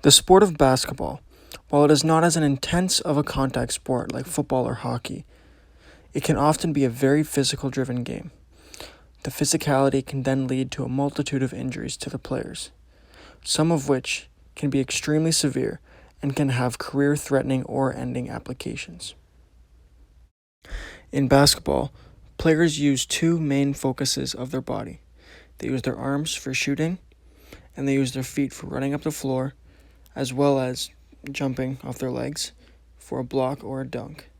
The sport of basketball, while it is not as an intense of a contact sport like football or hockey, it can often be a very physical-driven game. The physicality can then lead to a multitude of injuries to the players, some of which can be extremely severe and can have career-threatening or ending applications. In basketball, players use two main focuses of their body. They use their arms for shooting, and they use their feet for running up the floor, as well as jumping off their legs for a block or a dunk.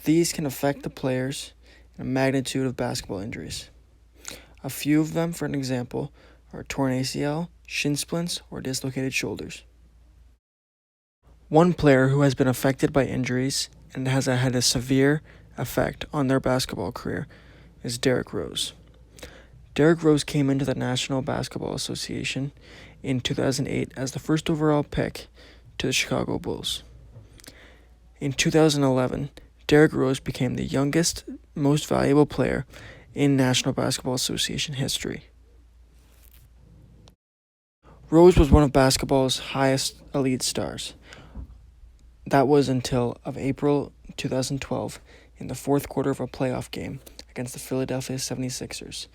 These can affect the players in a magnitude of basketball injuries. A few of them, for an example, are torn ACL, shin splints, or dislocated shoulders. One player who has been affected by injuries and has had a severe effect on their basketball career is Derrick Rose. Derrick Rose came into the National Basketball Association in 2008 as the first overall pick to the Chicago Bulls. In 2011, Derrick Rose became the youngest, most valuable player in National Basketball Association history. Rose was one of basketball's highest elite stars. That was until of April 2012 in the fourth quarter of a playoff game against the Philadelphia 76ers.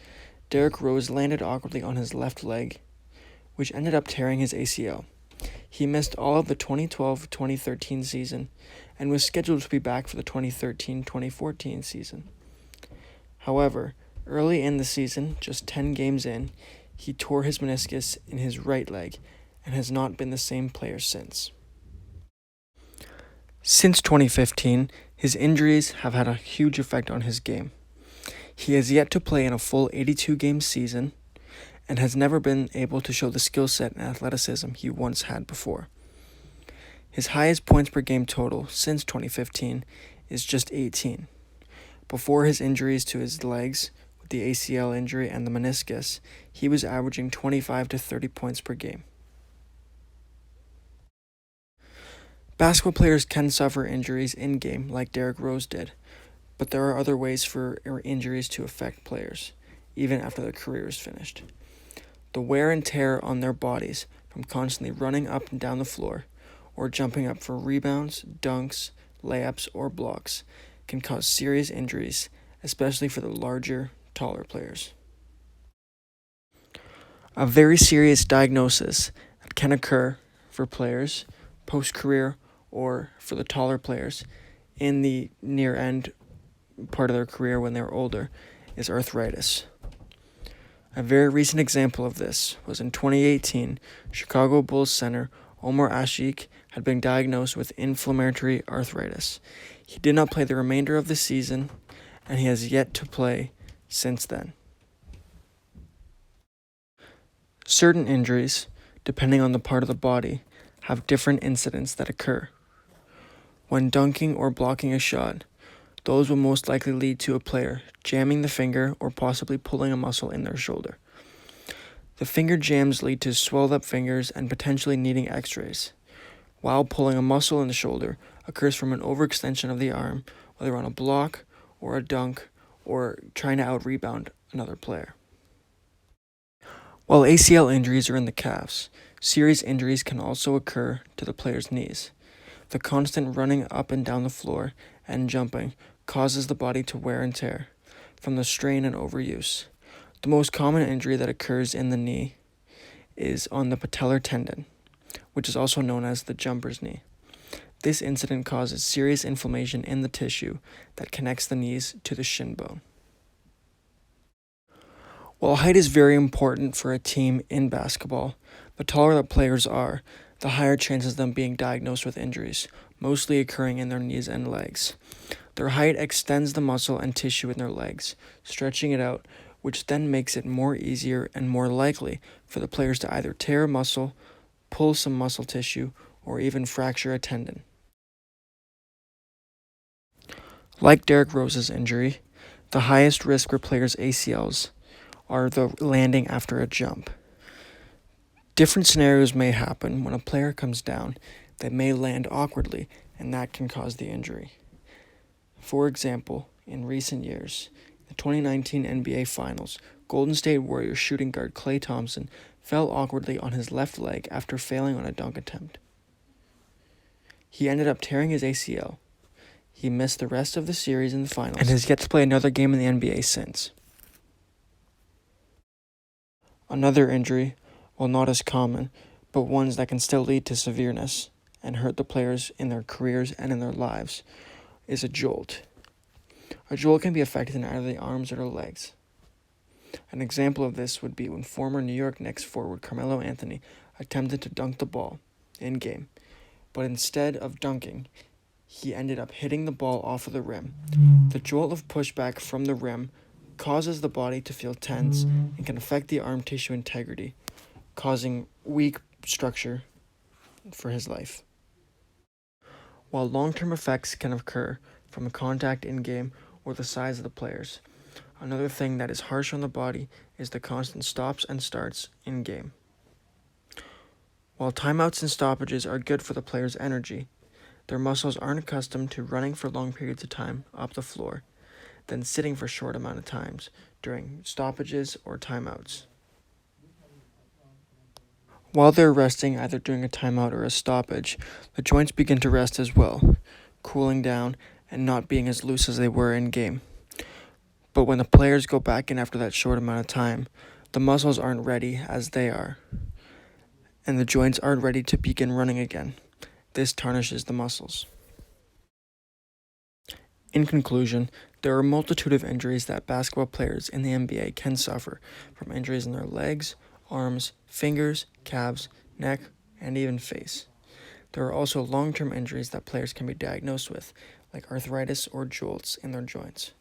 Derrick Rose landed awkwardly on his left leg, which ended up tearing his ACL. He missed all of the 2012-2013 season and was scheduled to be back for the 2013-2014 season. However, early in the season, just 10 games in, he tore his meniscus in his right leg and has not been the same player since. Since 2015, his injuries have had a huge effect on his game. He has yet to play in a full 82-game season and has never been able to show the skill set and athleticism he once had before. His highest points per game total since 2015 is just 18. Before his injuries to his legs, with the ACL injury and the meniscus, he was averaging 25 to 30 points per game. Basketball players can suffer injuries in-game like Derrick Rose did, but there are other ways for injuries to affect players, even after their career is finished. The wear and tear on their bodies from constantly running up and down the floor or jumping up for rebounds, dunks, layups, or blocks can cause serious injuries, especially for the larger, taller players. A very serious diagnosis that can occur for players post-career or for the taller players in the near end part of their career when they're older is arthritis. A very recent example of this was in 2018, Chicago Bulls center Omer Asik had been diagnosed with inflammatory arthritis. He did not play the remainder of the season, and he has yet to play since then. Certain injuries, depending on the part of the body, have different incidents that occur. When dunking or blocking a shot, those will most likely lead to a player jamming the finger or possibly pulling a muscle in their shoulder. The finger jams lead to swelled up fingers and potentially needing x-rays, while pulling a muscle in the shoulder occurs from an overextension of the arm, whether on a block or a dunk or trying to out-rebound another player. While ACL injuries are in the calves, serious injuries can also occur to the player's knees. The constant running up and down the floor and jumping causes the body to wear and tear from the strain and overuse. The most common injury that occurs in the knee is on the patellar tendon, which is also known as the jumper's knee. This incident causes serious inflammation in the tissue that connects the knees to the shin bone. While height is very important for a team in basketball, the taller the players are, the higher chances of them being diagnosed with injuries, mostly occurring in their knees and legs. Their height extends the muscle and tissue in their legs, stretching it out, which then makes it more easier and more likely for the players to either tear a muscle, pull some muscle tissue, or even fracture a tendon. Like Derrick Rose's injury, the highest risk for players' ACLs are the landing after a jump. Different scenarios may happen when a player comes down that may land awkwardly, and that can cause the injury. For example, in recent years, the 2019 NBA Finals, Golden State Warriors shooting guard Klay Thompson fell awkwardly on his left leg after failing on a dunk attempt. He ended up tearing his ACL. He missed the rest of the series in the finals and has yet to play another game in the NBA since. Another injury, while not as common, but ones that can still lead to severeness and hurt the players in their careers and in their lives, is a jolt. A jolt can be affected in either the arms or the legs. An example of this would be when former New York Knicks forward Carmelo Anthony attempted to dunk the ball in-game, but instead of dunking, he ended up hitting the ball off of the rim. The jolt of pushback from the rim causes the body to feel tense and can affect the arm tissue integrity, causing weak structure for his life. While long-term effects can occur from contact in-game or the size of the players, another thing that is harsh on the body is the constant stops and starts in-game. While timeouts and stoppages are good for the player's energy, their muscles aren't accustomed to running for long periods of time up the floor, then sitting for short amount of times during stoppages or timeouts. While they're resting, either during a timeout or a stoppage, the joints begin to rest as well, cooling down and not being as loose as they were in-game. But when the players go back in after that short amount of time, the muscles aren't ready as they are, and the joints aren't ready to begin running again. This tarnishes the muscles. In conclusion, there are a multitude of injuries that basketball players in the NBA can suffer, from injuries in their legs, arms, fingers, calves, neck, and even face. There are also long-term injuries that players can be diagnosed with, like arthritis or jolts in their joints.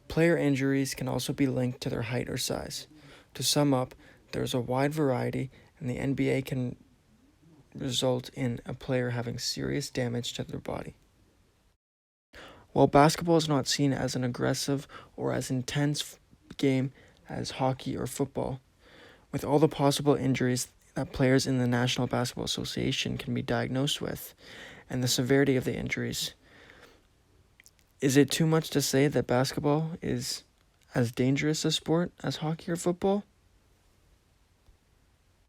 Player injuries can also be linked to their height or size. To sum up, there is a wide variety, and the NBA can result in a player having serious damage to their body. While basketball is not seen as an aggressive or as intense game as hockey or football, with all the possible injuries that players in the National Basketball Association can be diagnosed with, and the severity of the injuries, is it too much to say that basketball is as dangerous a sport as hockey or football?